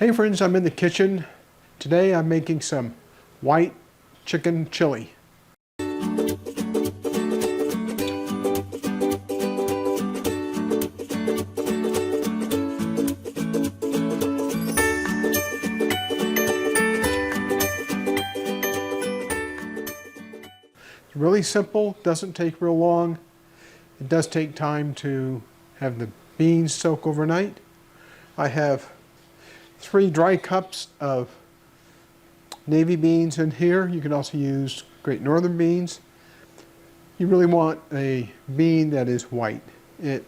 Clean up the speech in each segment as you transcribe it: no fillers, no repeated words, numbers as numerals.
Hey friends, I'm in the kitchen. Today I'm making some white chicken chili. It's really simple, doesn't take real long. It does take time to have the beans soak overnight. I have 3 dry cups of navy beans in here. You can also use Great Northern beans. You really want a bean that is white. It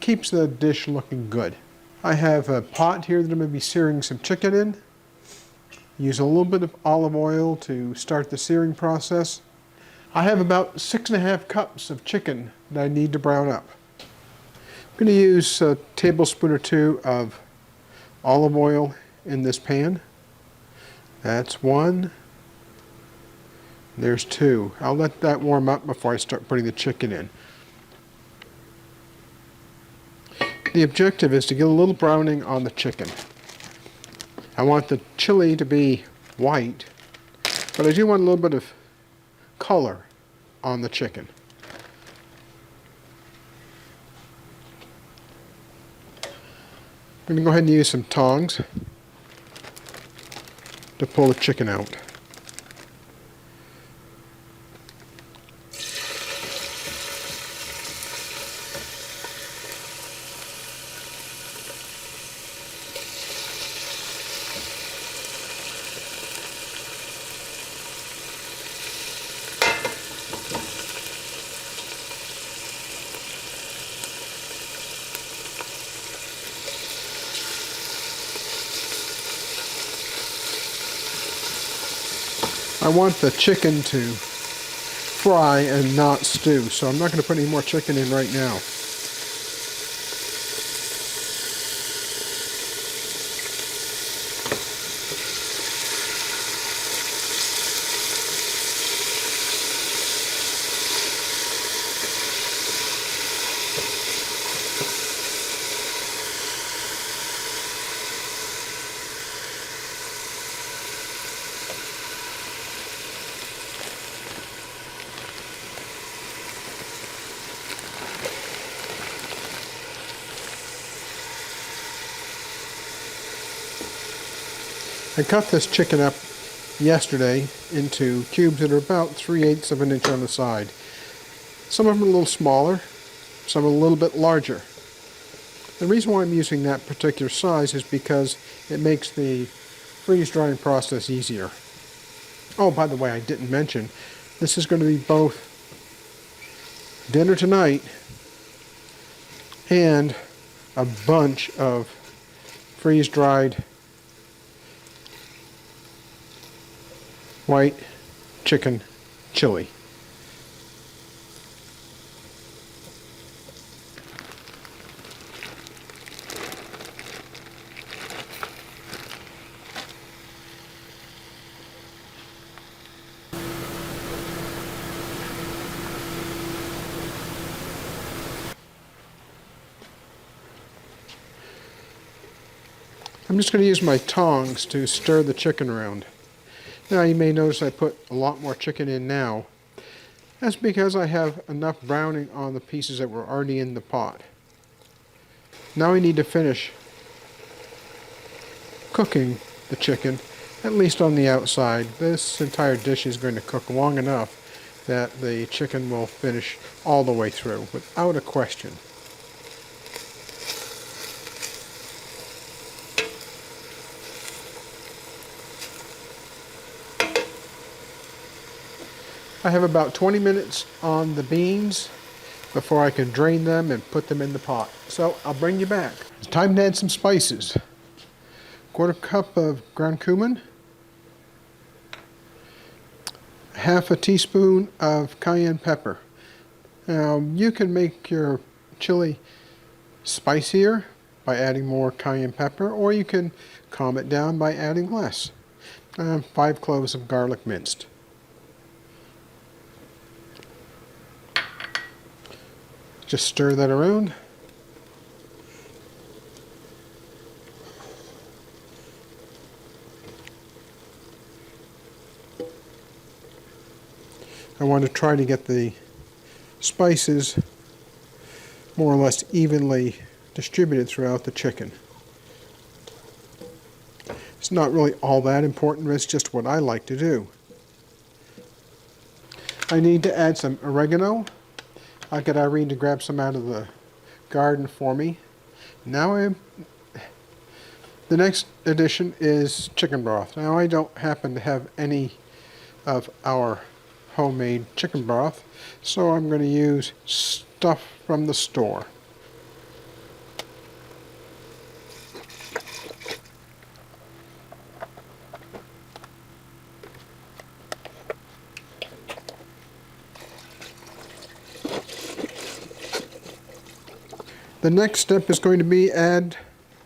keeps the dish looking good. I have a pot here that I'm going to be searing some chicken in. Use a little bit of olive oil to start the searing process. I have about 6½ cups of chicken that I need to brown up. I'm going to use a tablespoon or 2 of olive oil in this pan. That's 1. There's 2. I'll let that warm up before I start putting the chicken in. The objective is to get a little browning on the chicken. I want the chili to be white, but I do want a little bit of color on the chicken. I'm going to go ahead and use some tongs to pull the chicken out. I want the chicken to fry and not stew, so I'm not going to put any more chicken in right now. I cut this chicken up yesterday into cubes that are about 3/8 of an inch on the side. Some of them are a little smaller, some are a little bit larger. The reason why I'm using that particular size is because it makes the freeze drying process easier. Oh, by the way, I didn't mention, this is going to be both dinner tonight and a bunch of freeze dried white chicken chili. I'm just going to use my tongs to stir the chicken around. Now you may notice I put a lot more chicken in now. That's because I have enough browning on the pieces that were already in the pot. Now we need to finish cooking the chicken, at least on the outside. This entire dish is going to cook long enough that the chicken will finish all the way through, without a question. I have about 20 minutes on the beans before I can drain them and put them in the pot. So I'll bring you back. It's time to add some spices. 1/4 cup of ground cumin, 1/2 teaspoon of cayenne pepper. Now you can make your chili spicier by adding more cayenne pepper, or you can calm it down by adding less. 5 cloves of garlic minced. Just stir that around. I want to try to get the spices more or less evenly distributed throughout the chicken. It's not really all that important, but it's just what I like to do. I need to add some oregano. I'll get Irene to grab some out of the garden for me. Now the next addition is chicken broth. Now I don't happen to have any of our homemade chicken broth, so I'm going to use stuff from the store. The next step is going to be add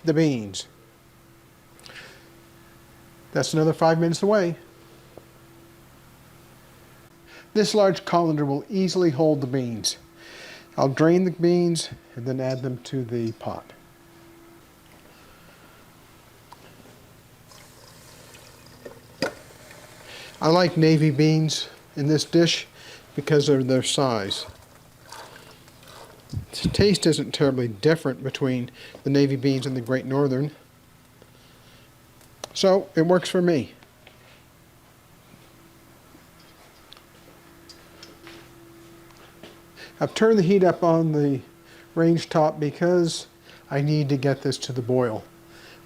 the beans. That's another 5 minutes away. This large colander will easily hold the beans. I'll drain the beans and then add them to the pot. I like navy beans in this dish because of their size. The taste isn't terribly different between the navy beans and the Great Northern, so it works for me. I've turned the heat up on the range top because I need to get this to the boil.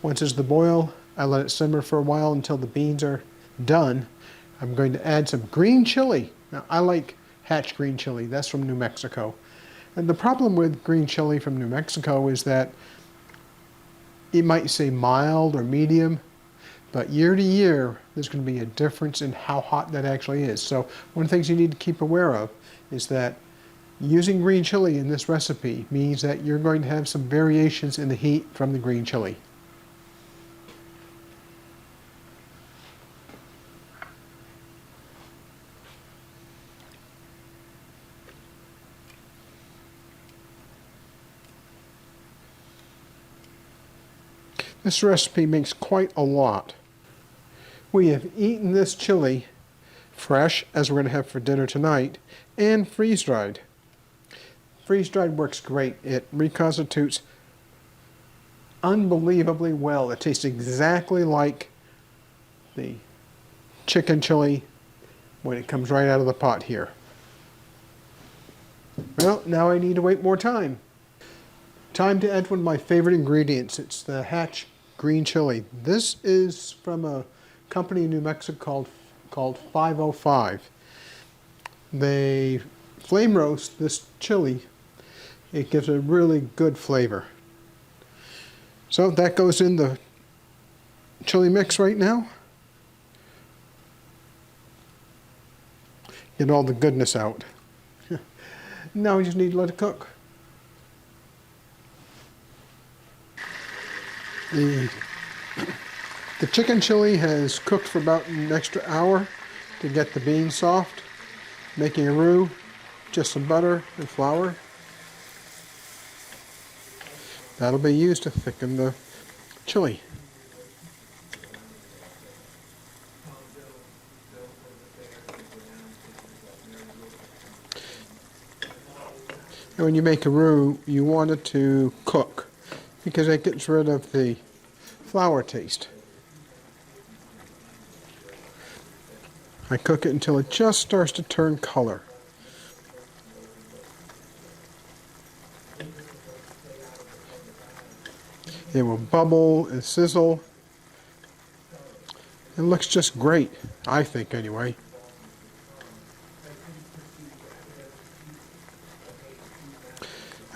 Once it's the boil, I let it simmer for a while until the beans are done. I'm going to add some green chili. Now, I like hatch green chili. That's from New Mexico. And the problem with green chili from New Mexico is that it might say mild or medium, but year to year there's going to be a difference in how hot that actually is. So one of the things you need to keep aware of is that using green chili in this recipe means that you're going to have some variations in the heat from the green chili. This recipe makes quite a lot. We have eaten this chili fresh, as we're going to have for dinner tonight, and freeze-dried. Freeze-dried works great. It reconstitutes unbelievably well. It tastes exactly like the chicken chili when it comes right out of the pot here. Well, now I need to wait more time. Time to add one of my favorite ingredients. It's the Hatch green chili. This is from a company in New Mexico called 505. They flame roast this chili. It gives a really good flavor. So that goes in the chili mix right now. Get all the goodness out. Now we just need to let it cook. The chicken chili has cooked for about an extra hour to get the beans soft. Making a roux, just some butter and flour. That'll be used to thicken the chili. And when you make a roux, you want it to cook because it gets rid of the flour taste. I cook it until it just starts to turn color. It will bubble and sizzle. It looks just great, I think anyway.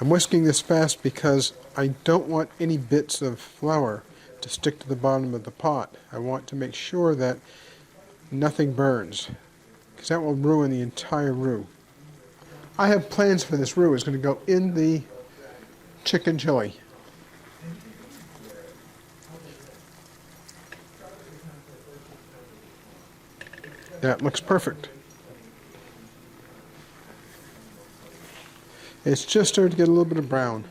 I'm whisking this fast because I don't want any bits of flour to stick to the bottom of the pot. I want to make sure that nothing burns, because that will ruin the entire roux. I have plans for this roux. It's going to go in the chicken chili. That looks perfect. It's just starting to get a little bit of brown.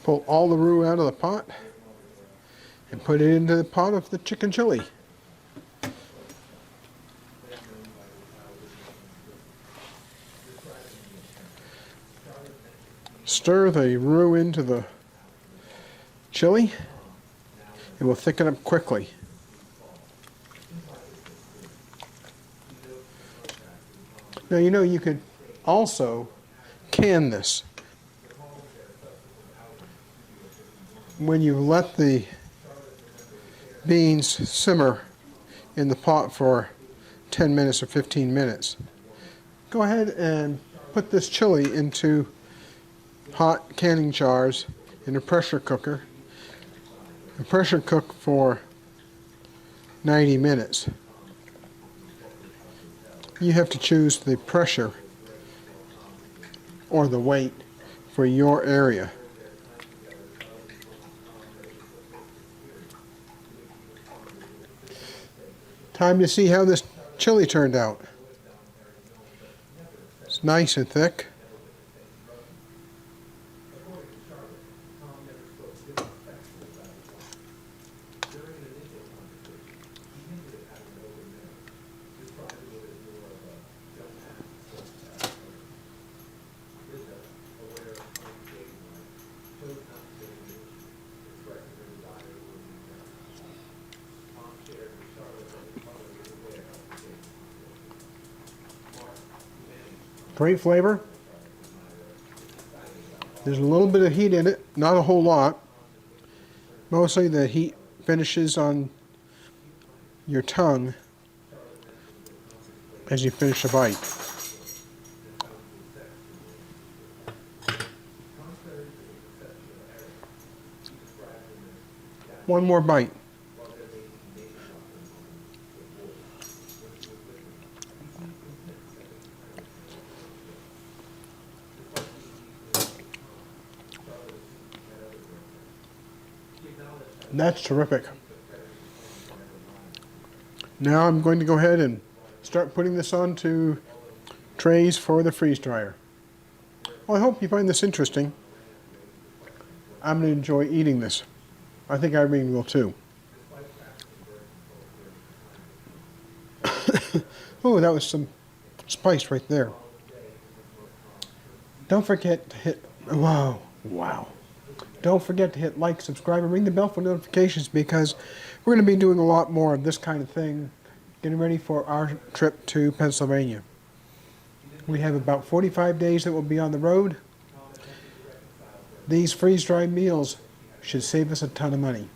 Pull all the roux out of the pot and put it into the pot of the chicken chili. Stir the roux into the chili. It will thicken up quickly. Now you know you could also can this. When you let the beans simmer in the pot for 10 minutes or 15 minutes, go ahead and put this chili into hot canning jars in a pressure cooker and pressure cook for 90 minutes. You have to choose the pressure or the weight for your area. Time to see how this chili turned out. It's nice and thick. Great flavor. There's a little bit of heat in it, not a whole lot. Mostly the heat finishes on your tongue as you finish a bite. One more bite. That's terrific. Now I'm going to go ahead and start putting this onto trays for the freeze dryer. Well, I hope you find this interesting. I'm going to enjoy eating this. I think Irene will too. Oh, that was some spice right there. Don't forget to hit, wow. Don't forget to hit like, subscribe, and ring the bell for notifications, because we're going to be doing a lot more of this kind of thing, getting ready for our trip to Pennsylvania. We have about 45 days that we'll be on the road. These freeze-dried meals should save us a ton of money.